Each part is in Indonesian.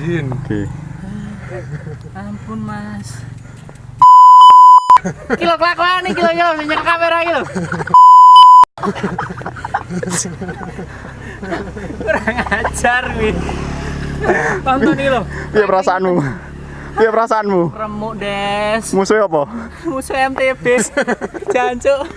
Jin. Oke. Ampun mas. Kilo kelakuan nih, kilo nyek kamera kilo. Kurang ajar nih. Tonton nih lo. Piye perasaanmu? Piye perasaanmu? Remuk des. Musuhnya apa? Musuh MTB. Jancuk.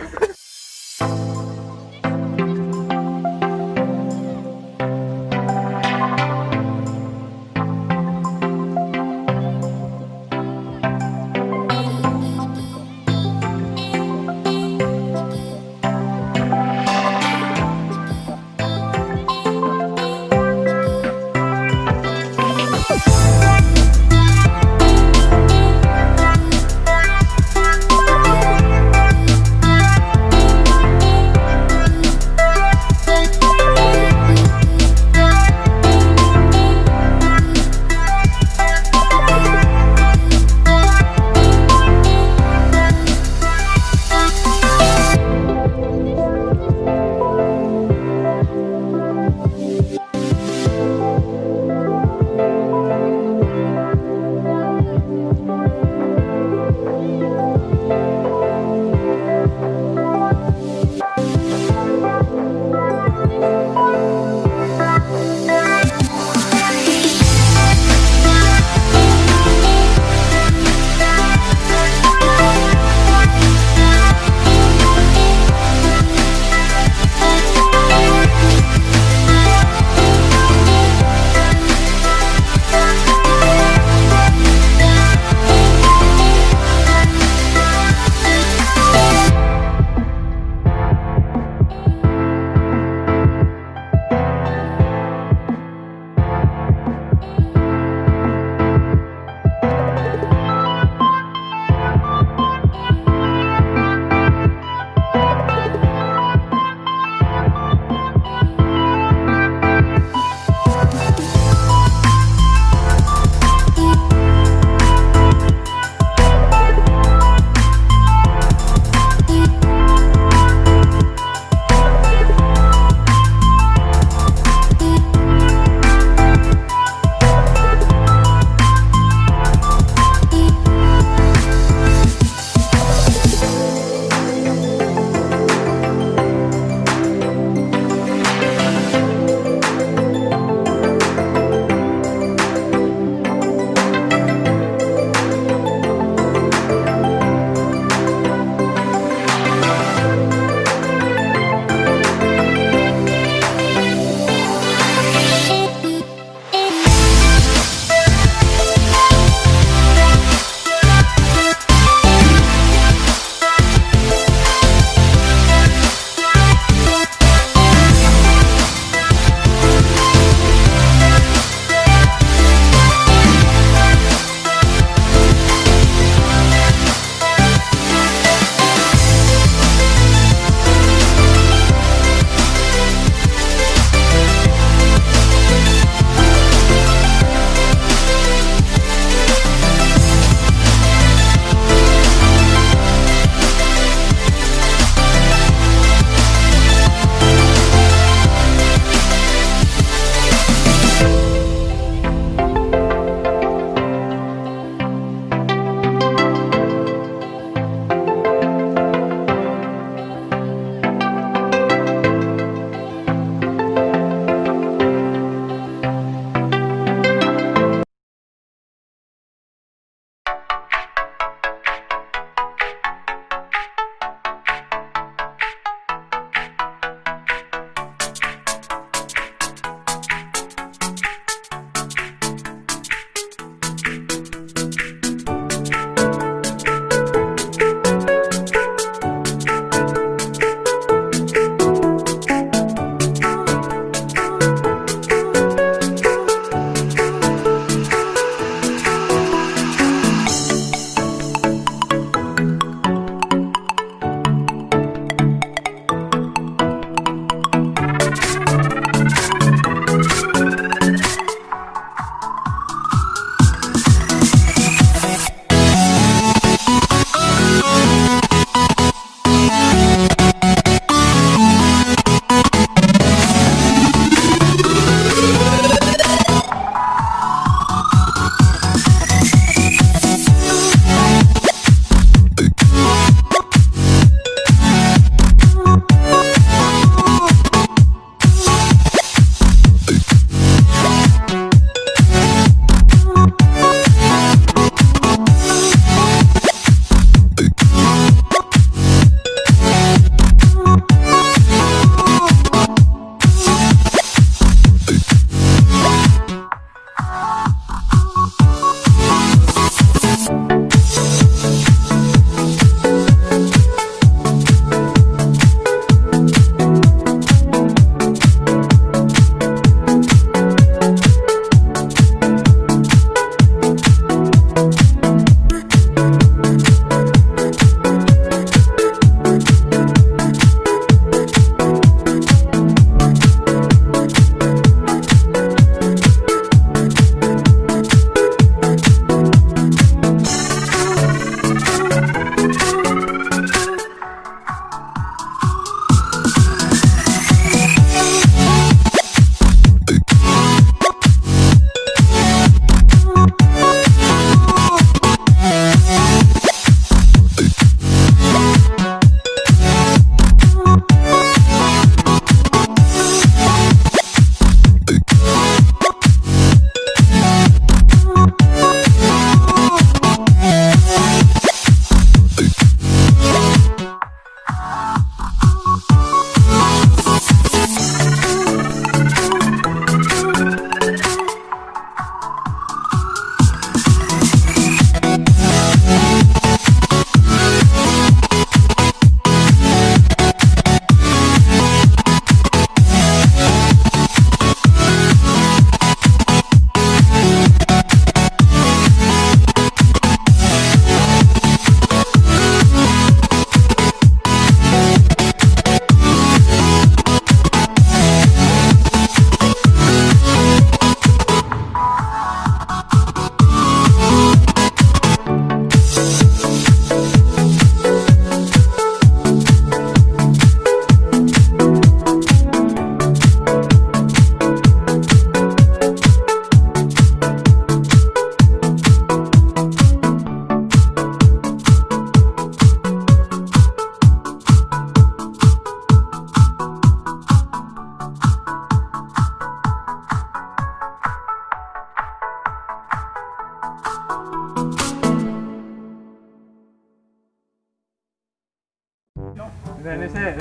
Indonesia.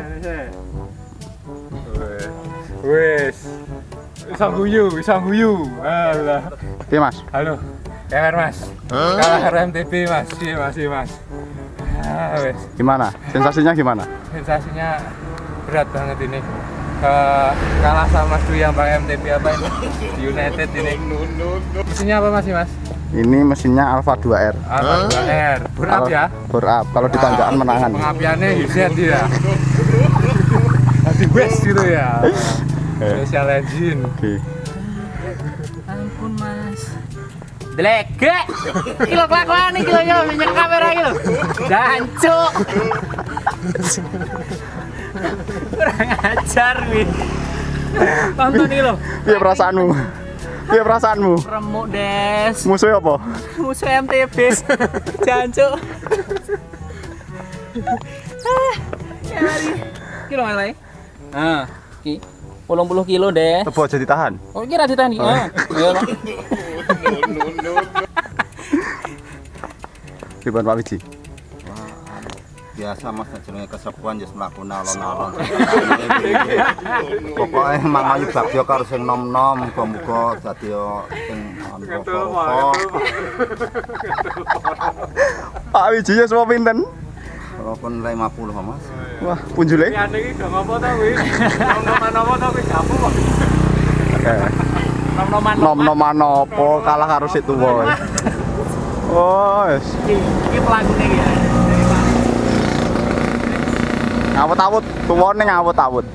Wes. Bisa guyu. Alah. Iya Mas. Halo. Kewer Mas. Kalah RMTB Mas. Iya masih Mas. Wes. Gimana? Sensasinya gimana? Sensasinya berat banget ini. Kalah sama yang pakai MTB apa ini? United ini. Mesinnya apa masih Mas? Ini mesinnya Alfa 2R. Alfa 2R. Bor-up ya? Bor-up. Kalau di Tanjakan menangan. Pengapiannya hijat dia. Di West gitu ya. Special engine. Oke. Ampun Mas. Delege. Kilo kelakuan nih kilo minyak kamera kilo. Jancuk. Kurang ajar nih. Tonton nih lo. Piye perasaanmu? Piye perasaanmu? Remuk des. Musuhnya apa? Musuh MTB. Jancuk. Ya mari. Kilo mana lagi? Ah, ki. 80 kilo deh. Tebo aja ditahan. Oh, kira ditahan. Ah, ayo. Gimana Pak Wiji? Biasa Mas jenenge kesepuan ya mlaku alon-alon. Pokoke mangayu bagyo karo sing nom-nom muga-muga dadi sing rupa-rupa. Pak Wiji ya semua pinten? Walaupun 50 Mas. Wah, punjule. Ya iki gak ngopo ta kuwi. Nom-noman ta kuwi gapu kok. Nom-noman apa kalah karo sik tuwa. Oh, wis. Iki pelakune iki ya. Ngawut-awut, tuwane ngawut-awut.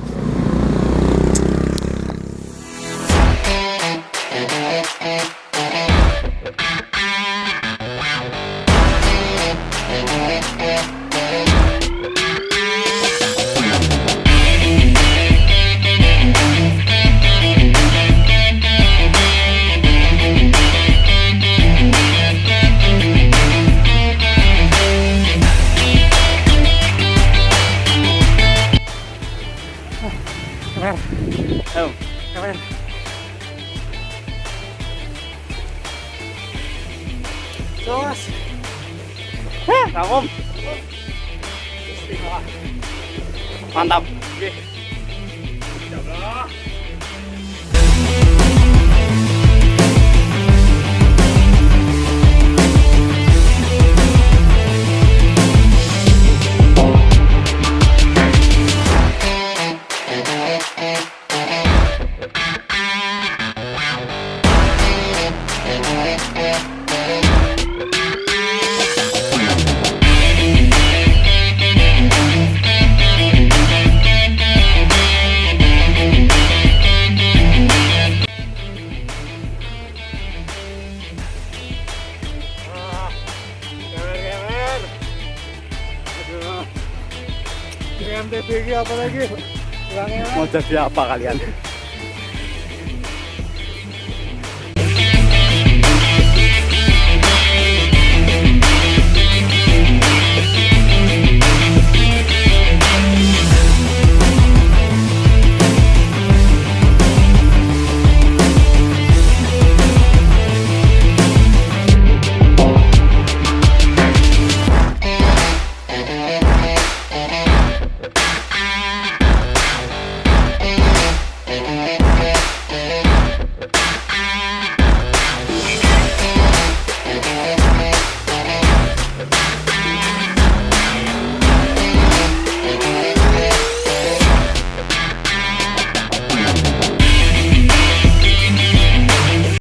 Terus. Salam. Mantap. MTB apa lagi? Mau jadi apa kalian?